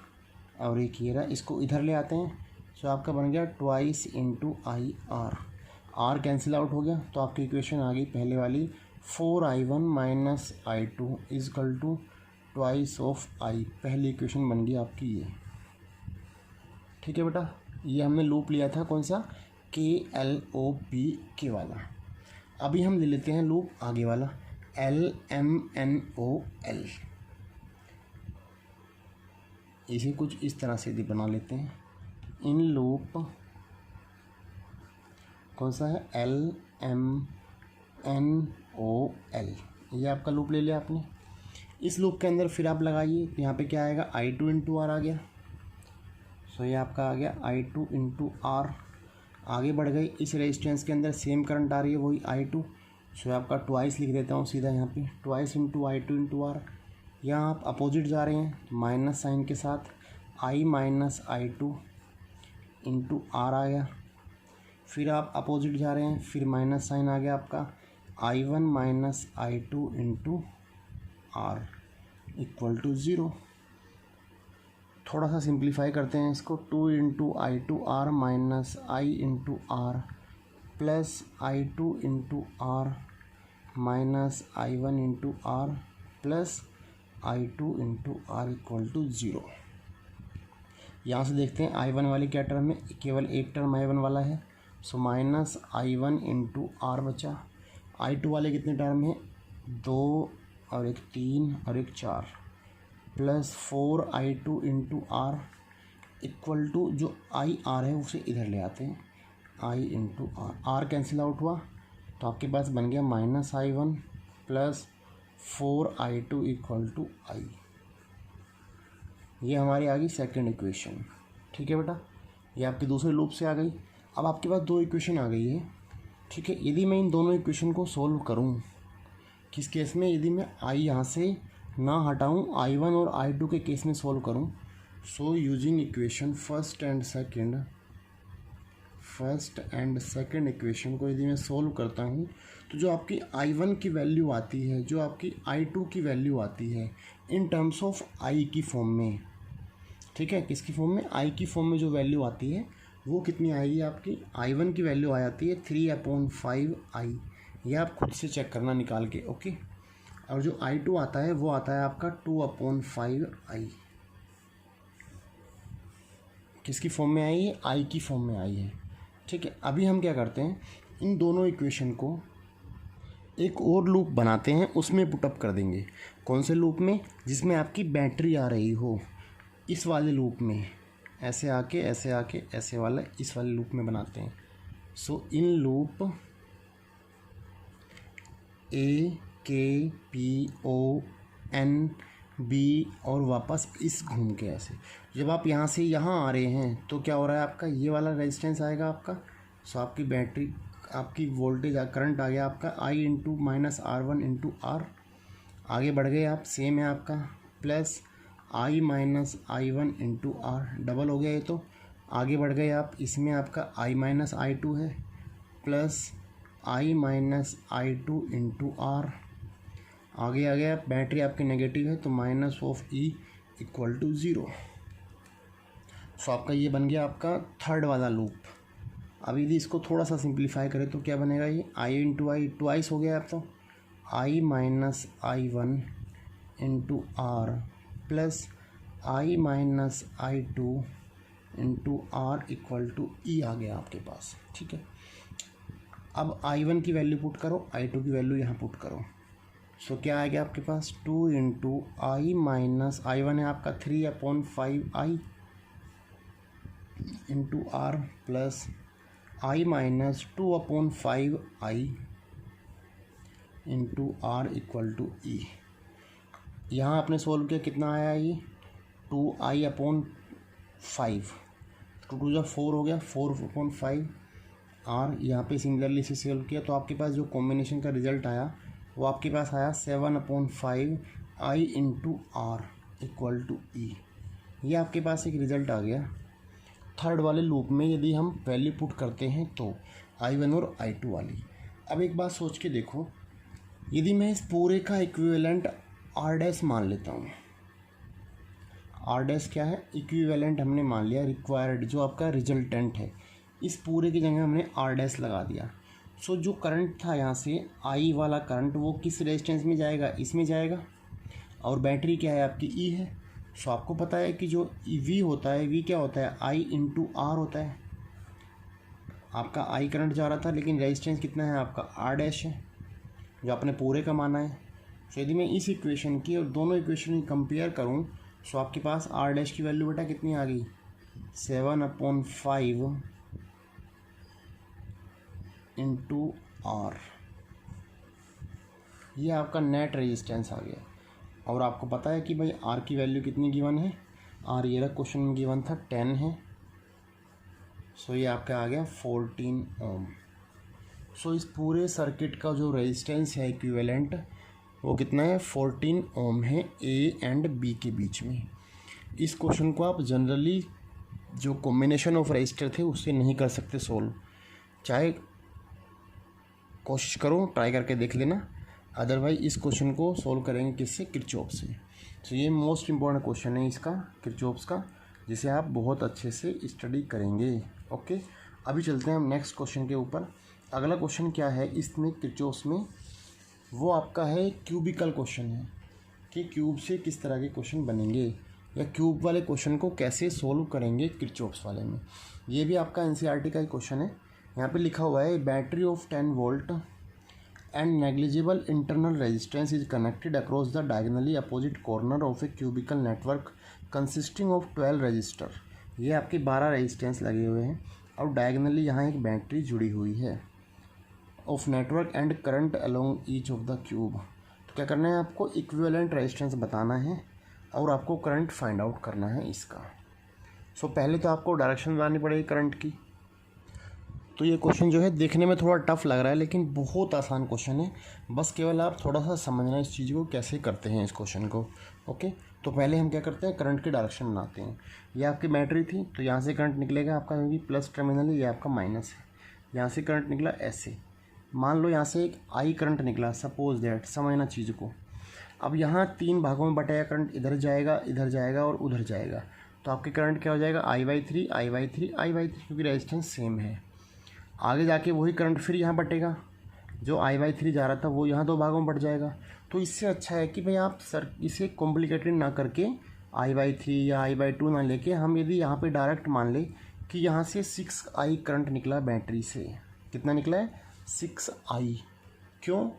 और एक ये रहा, इसको इधर ले आते हैं। सो आपका बन गया twice into IR। R cancel out हो गया, तो आपकी इक्वेशन आ गई पहले वाली 4I1 minus I2 equal to twice of I। पहली इक्वेशन बन गई आपकी ये। ठीक है बेटा, ये हमने लूप लिया था कौन सा, KLOPK वाला। अभी हम ले लेते हैं लूप आगे वाला LMNOL। इसे कुछ इस तरह से बना लेते हैं। इन लूप कौन सा है, LMNOL। ये आपका लूप ले लिया आपने। इस लूप के अंदर फिर आप लगाइए, तो यहाँ पे क्या आएगा, I2 इंटू R आ गया। सो ये आपका आ गया I2 इंटू R। आगे बढ़ गई, इस रेजिस्टेंस के अंदर सेम करंट आ रही है, वही I2। सो आपका ट्वाइस लिख देता हूँ सीधा यहाँ पे, twice into I2 into R। यहाँ आप अपोजिट जा रहे हैं माइनस साइन के साथ, I minus I2 into R आ गया। फिर आप अपोजिट जा रहे हैं, फिर माइनस साइन आ गया आपका, I1 minus I2 into R equal to 0। थोड़ा सा सिंप्लीफाई करते हैं इसको, 2 into I2R minus I into R plus I2 into R minus I1 into R plus I2 into R equal to 0। यहाँ से देखते हैं I1 वाली क्या टर्म है, केवल एक टर्म I1 वाला है। So minus I1 into R बचा। I2 वाले कितने टर्म हैं, 2 और एक 3 और एक 4 plus 4I2 into R equal to जो IR है उसे इधर ले आते हैं, I into R cancel out हुआ, तो आपके पास बन गया minus I1 plus 4I2 equal to I। ये हमारी आ गई सेकेंड इक्वेशन। ठीक है बेटा, ये आपके दूसरे लूप से आ गई। अब आपके पास दो इक्वेशन आ गई है। ठीक है, यदि मैं इन दोनों इक्वेशन को सोल्व करूं, किस केस में, यदि मैं I यहाँ से ना हटाऊं, I1 और I2 के केस में सोल्व करूं, so using equation first and second equation को यदि मैं सोल्व करता हूं, तो जो आपकी I1 की वैल्यू आती है, जो आपकी I2 की वैल्यू आती है इन टर्म्स ऑफ I की फॉर्म में, ठीक है, किसकी फॉर्म में, I की फॉर्म में जो वैल्यू आती है वो कितनी आएगी, आपकी I1 की वैल्यू आ जाती है 3/5I। ये आप खुद से चेक करना निकाल के, ओके। और जो I2 आता है वो आता है आपका 2/5I। किसकी फॉर्म में आई है, I की फॉर्म में आई है। ठीक है, अभी हम क्या करते हैं, इन दोनों इक्वेशन को एक और लूप बनाते हैं, उसमें पुटअप कर देंगे। कौन से लूप में, जिसमें आपकी बैटरी आ रही हो, इस वाले लूप में, ऐसे आके ऐसे वाला इस वाले लूप में बनाते हैं। सो इन लूप AKPON बी और वापस इस घूम के ऐसे। जब आप यहाँ से यहाँ आ रहे हैं तो क्या हो रहा है, आपका ये वाला रेजिस्टेंस आएगा आपका। सो आपकी बैटरी, आपकी वोल्टेज करंट आ गया आपका I into minus R1 into R. आगे बढ़ गए आप, सेम है आपका, plus I minus I1 into R, double हो गया ये तो। आगे बढ़ गए आप, इसमें आपका I माइनस I2 है, plus I minus I2 into R. आगे आ गया, बैटरी आपकी नेगेटिव है तो minus of E equal to 0। So आपका ये बन गया आपका थर्ड वाला लूप। अब यदि इसको थोड़ा सा सिंप्लीफाई करें तो क्या बनेगा, ये आई इंटू आई ट्वाइस हो गया अब तो, I minus I1 into R plus I minus I2 into R equal to E आ गया आपके पास। ठीक है, अब I1 की वैल्यू पुट करो, I2 की वैल्यू यहाँ पुट करो। सो क्या आएगा आपके पास, 2 इंटू आई माइनस I1 है आपका 3/5 into R plus I minus 2/5 into R equal to E. यहाँ आपने सोल्व किया, कितना आया ये 2i/5, 2 जो 4 हो गया, 4/5 आर। यहाँ पे सिमिलरली से सोल्व किया तो आपके पास जो कॉम्बिनेशन का रिजल्ट आया वो आपके पास आया 7/5 आई इंटू आर इक्वल टू ई। ये आपके पास एक रिज़ल्ट आ गया। थर्ड वाले लूप में यदि हम वैल्यू पुट करते हैं तो I1 और I2 वाली। अब एक बात सोच के देखो, यदि मैं इस पूरे का इक्विवेलेंट R डैश मान लेता हूँ, R डैश क्या है, इक्विवेलेंट हमने मान लिया, रिक्वायर्ड जो आपका रिजल्टेंट है, इस पूरे की जगह हमने R डैश लगा दिया। सो जो करंट था यहाँ से I वाला करंट वो किस रेजिस्टेंस में जाएगा, इसमें जाएगा, और बैटरी क्या है आपकी E है। सो आपको पता है कि जो V होता है, V क्या होता है, I इंटू R होता है। आपका I करंट जा रहा था लेकिन रेजिस्टेंस कितना है आपका R डैश है, जो आपने पूरे का माना है। सो यदि मैं इस इक्वेशन की और दोनों इक्वेशन की कंपेयर करूँ सो आपके पास R डैश की वैल्यू बेटा कितनी आ गई, 7/5 इंटू आर। ये आपका नेट रेजिस्टेंस आ गया। और आपको पता है कि भाई आर की वैल्यू कितनी गिवन है, आर ये रहा क्वेश्चन में गिवन था 10 है। सो ये आपका आ गया 14 ओम। सो इस पूरे सर्किट का जो रेजिस्टेंस है इक्विवेलेंट वो कितना है, 14 ओम है ए एंड बी के बीच में। इस क्वेश्चन को आप जनरली जो कॉम्बिनेशन ऑफ रजिस्टर थे उससे नहीं कर सकते सोल्व, चाहे कोशिश करो, ट्राई करके देख लेना। अदरवाइज इस क्वेश्चन को सोल्व करेंगे किससे, किरचॉफ से। तो ये मोस्ट इम्पॉर्टेंट क्वेश्चन है इसका, किरचॉफ का, जिसे आप बहुत अच्छे से स्टडी करेंगे। ओके, अभी चलते हैं हम नेक्स्ट क्वेश्चन के ऊपर। अगला क्वेश्चन क्या है इसमें किरचॉफ में, वो आपका है क्यूबिकल क्वेश्चन है कि क्यूब से किस तरह के क्वेश्चन बनेंगे, या क्यूब वाले क्वेश्चन को कैसे सोल्व करेंगे किरचॉफ वाले में। ये भी आपका NCERT का ही क्वेश्चन है। यहाँ पे लिखा हुआ है, battery of 10 volt and negligible internal resistance is connected across the diagonally opposite corner of a cubical network consisting of 12 resistor। ये आपके 12 रेजिस्टेंस लगे हुए हैं और डायगनली यहाँ एक बैटरी जुड़ी हुई है of network and current along each of the cube. तो क्या करना है आपको, इक्विवेलेंट रेजिस्टेंस बताना है और आपको करंट फाइंड आउट करना है इसका। सो पहले तो आपको डायरेक्शन बनानी पड़ेगी करंट की। तो ये क्वेश्चन जो है देखने में थोड़ा टफ लग रहा है लेकिन बहुत आसान क्वेश्चन है, बस केवल आप थोड़ा सा समझना इस चीज़ को कैसे करते हैं इस क्वेश्चन को। ओके, तो पहले हम क्या करते हैं, करंट की डायरेक्शन बनाते हैं। ये आपकी बैटरी थी तो यहाँ से करंट निकलेगा आपका, क्योंकि प्लस टर्मिनल है, ये आपका माइनस है। यहाँ से करंट निकला ऐसे, मान लो यहाँ से एक आई करंट निकला, सपोज दैट, समझना चीज़ को। अब यहाँ 3 भागों में बटेगा करंट, इधर जाएगा, इधर जाएगा और उधर जाएगा। तो आपके करंट क्या हो जाएगा, I/3 I/3 I/3, क्योंकि रेजिस्टेंस सेम है। आगे जाके वही करंट फिर यहाँ बटेगा, जो I/3 जा रहा था वो यहाँ 2 भागों में बट जाएगा। तो इससे अच्छा है कि भाई आप इसे कॉम्प्लिकेटेड ना करके I/3 या I/2 ना लेके हम यदि यहाँ पे डायरेक्ट मान ले कि यहाँ से 6I करंट निकला बैटरी से। कितना निकला है, 6I। क्यों,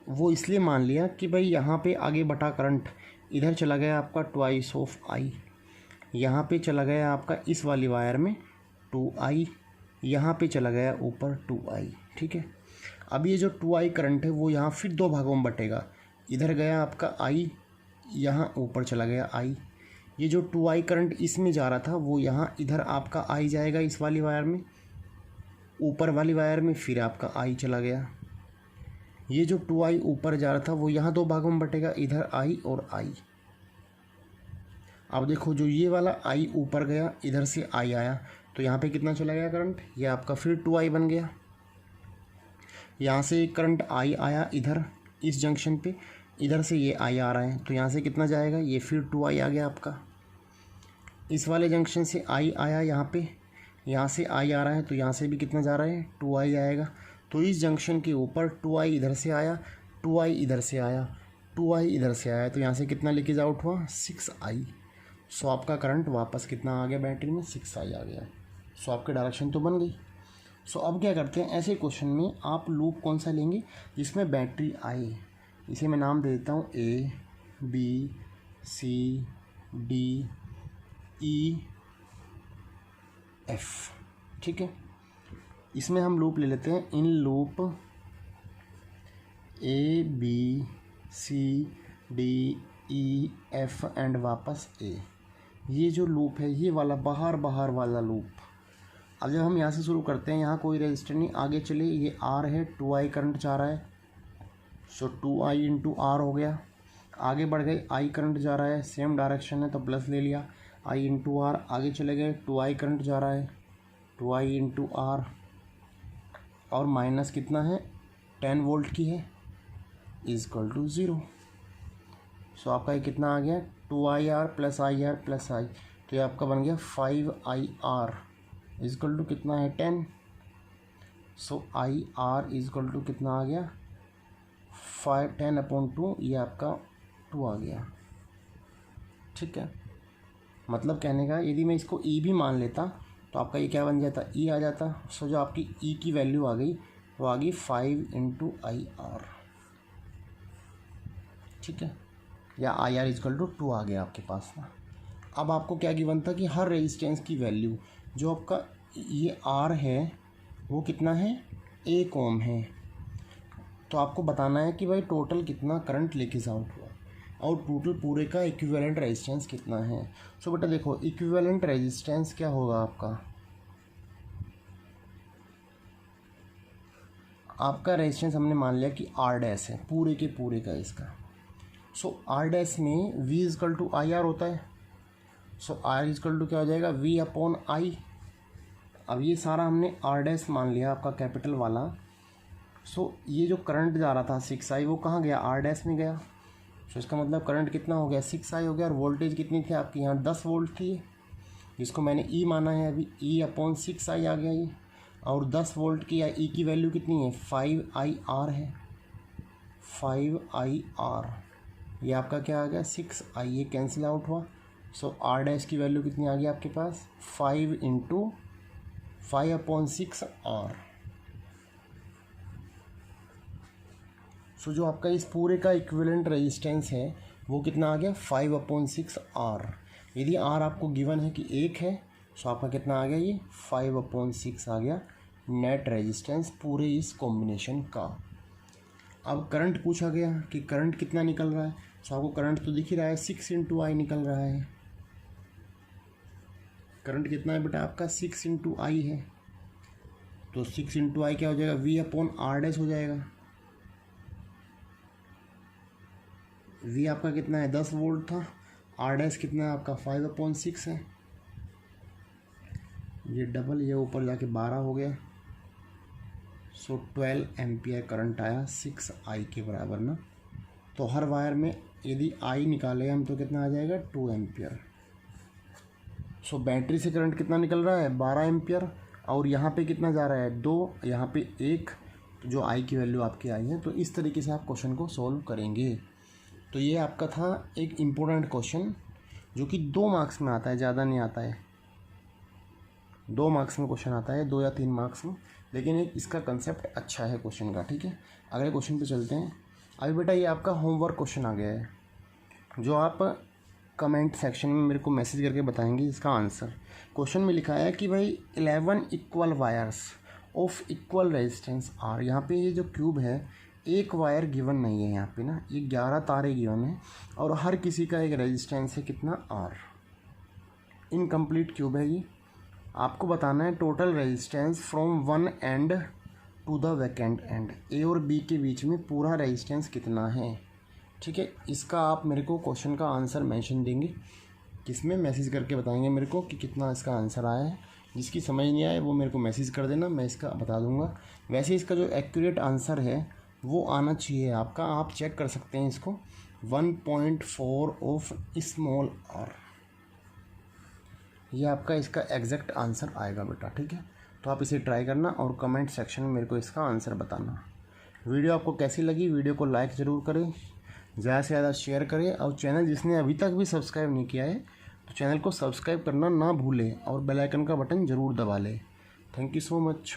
वो इसलिए मान लिया कि भाई यहाँ पे आगे बटा करंट इधर चला गया आपका 2 ऑफ I, यहाँ पे चला गया आपका इस वाली वायर में 2I, यहाँ पे चला गया ऊपर 2I। ठीक है, अब ये जो 2I करंट है वो यहाँ फिर 2 भागों में बटेगा, इधर गया आपका I, यहाँ ऊपर चला गया आई। ये जो 2i करंट इसमें जा रहा था वो यहाँ इधर आपका आई जाएगा इस वाली वायर में, ऊपर वाली वायर में फिर आपका आई चला गया। ये जो 2i ऊपर जा रहा था वो यहाँ दो भागों में बटेगा, इधर आई और आई। अब देखो जो ये वाला आई ऊपर गया, इधर से आई आया, तो यहाँ पे कितना चला गया करंट, ये आपका फिर 2i बन गया। यहाँ से एक करंट आई आया इधर इस जंक्शन पे, इधर से ये आई आ रहा है, तो यहाँ से कितना जाएगा, ये फिर 2i आ गया आपका। इस वाले जंक्शन से आई आया यहाँ पे, यहाँ से आई आ रहा है, तो यहाँ से भी कितना जा रहा है, 2i आएगा। तो इस जंक्शन के ऊपर 2i इधर से आया, 2i इधर से आया, 2i इधर से आया, तो यहाँ से कितना लीकेज आउट हुआ, 6i। सो आपका करंट वापस कितना आ गया बैटरी में, 6i आ गया। सो आपकी डायरेक्शन तो बन गई। सो अब क्या करते हैं, ऐसे क्वेश्चन में आप लूप कौन सा लेंगे जिसमें बैटरी आए। इसे मैं नाम दे देता हूँ A B C D E F, ठीक है। इसमें हम लूप ले लेते हैं, in loop A B C D E F and वापस A। ये जो लूप है ये वाला बाहर वाला लूप। अब जब हम यहाँ से शुरू करते हैं, यहाँ कोई रजिस्टर नहीं, आगे चले, ये R है, 2i करंट जा रहा है, सो 2i इंटू आर हो गया। आगे बढ़ गए, i करंट जा रहा है, सेम डायरेक्शन है तो प्लस ले लिया, i इंटू आर। आगे चले गए, 2i करंट जा रहा है, 2i इंटू आर, और माइनस कितना है, 10 वोल्ट की है, इज इक्वल टू 0। सो आपका ये कितना आ गया, 2ir plus ir plus i, तो ये आपका बन गया 5ir इज इक्वल टू कितना है, 10। सो ir इज इक्वल टू कितना आ गया, 10/2, ये आपका 2 आ गया, ठीक है। मतलब कहने का, यदि मैं इसको e भी मान लेता तो आपका ये क्या बन जाता, e आ जाता। सो जो आपकी e की वैल्यू आ गई वो आ गई 5 इंटू IR, ठीक है, या IR इजकल टू 2 आ गया आपके पास ना। अब आपको क्या गिवन था कि हर रेजिस्टेंस की वैल्यू, जो आपका ये R है वो कितना है, 1 ओम है, तो आपको बताना है कि भाई टोटल कितना करंट लीकेज आउट हुआ और टोटल पूरे का इक्विवेलेंट रेजिस्टेंस कितना है। सो बेटा देखो, इक्विवेलेंट रेजिस्टेंस क्या होगा आपका रेजिस्टेंस हमने मान लिया कि R डैश है पूरे के पूरे का इसका। सो R डैश में V इजकल टू IR होता है, सो R इजकल टू क्या हो जाएगा, V अपॉन I। अब ये सारा हमने R डैश मान लिया आपका कैपिटल वाला। सो ये जो करंट जा रहा था 6i वो कहाँ गया, R डैश में गया। सो इसका मतलब करंट कितना हो गया, 6i हो गया, और वोल्टेज कितनी थी आपकी यहाँ 10 वोल्ट थी, जिसको मैंने E माना है अभी, E अपॉन 6i आ गया ये, और 10 वोल्ट की या E की वैल्यू कितनी है, 5IR है, 5IR। ये आपका क्या आ गया, 6i, ये कैंसिल आउट हुआ। सो R डैश की वैल्यू कितनी आ गई आपके पास, 5 इंटू 5/6R। सो जो आपका इस पूरे का इक्विवेलेंट रेजिस्टेंस है वो कितना आ गया, 5/6R। यदि R आपको गिवन है कि 1 है, सो आपका कितना आ गया, ये 5/6 आ गया नेट रेजिस्टेंस पूरे इस कॉम्बिनेशन का। अब करंट पूछा गया कि करंट कितना निकल रहा है, सो आपको करंट तो दिख ही रहा है, 6 इंटू आई निकल रहा है। करंट कितना है बेटा आपका, 6 इंटू आई है, तो 6 इंटू आई क्या हो जाएगा, V अपॉन R डैश हो जाएगा। V आपका कितना है, 10 वोल्ट था, R डैश कितना है आपका 5/6 है, ये डबल, ये ऊपर जाके 12 हो गया। सो 12 एम्पियर करंट आया 6i के बराबर ना। तो हर वायर में यदि I निकाले हम तो कितना आ जाएगा, 2 एम्पियर। सो बैटरी से करंट कितना निकल रहा है, 12 एम्पियर, और यहाँ पे कितना जा रहा है, 2, यहाँ पे 1, जो I की वैल्यू आपकी आई है। तो इस तरीके से आप क्वेश्चन को सॉल्व करेंगे। तो ये आपका था एक इम्पोर्टेंट क्वेश्चन जो कि 2 मार्क्स में आता है, ज़्यादा नहीं आता है, 2 मार्क्स में क्वेश्चन आता है, 2 या 3 मार्क्स में, लेकिन एक इसका कंसेप्ट अच्छा है क्वेश्चन का, ठीक है। अगले क्वेश्चन पे चलते हैं। अभी बेटा ये आपका होमवर्क क्वेश्चन आ गया है, जो आप कमेंट सेक्शन में मेरे को मैसेज करके बताएंगे इसका आंसर। क्वेश्चन में लिखा है कि भाई 11 equal wires of equal resistance R. यहाँ पे ये जो क्यूब है एक वायर गिवन नहीं है यहाँ पे ना, ये 11 तारे गिवन है और हर किसी का एक रेजिस्टेंस है कितना R। इनकम्प्लीट क्यूब है ये। आपको बताना है total resistance from one end to the vacant end, A और बी के बीच में पूरा रेजिस्टेंस कितना है। ठीक है, इसका आप मेरे को क्वेश्चन का आंसर मेंशन देंगे, किसमें मैसेज करके बताएंगे मेरे को कि कितना इसका आंसर आया है। जिसकी समझ नहीं आए वो मेरे को मैसेज कर देना, मैं इसका बता दूंगा। वैसे इसका जो एक्यूरेट आंसर है वो आना चाहिए आपका, आप चेक कर सकते हैं इसको, 1.4 ऑफ स्मॉल r, ये आपका इसका एग्जैक्ट आंसर आएगा बेटा। ठीक है, तो आप इसे ट्राई करना और कमेंट सेक्शन में मेरे को इसका आंसर बताना। वीडियो आपको कैसी लगी, वीडियो को लाइक ज़रूर करें, ज़्यादा से ज़्यादा शेयर करें और चैनल जिसने अभी तक भी सब्सक्राइब नहीं किया है तो चैनल को सब्सक्राइब करना ना भूलें और बेल आइकन का बटन ज़रूर दबा लें। Thank you so much.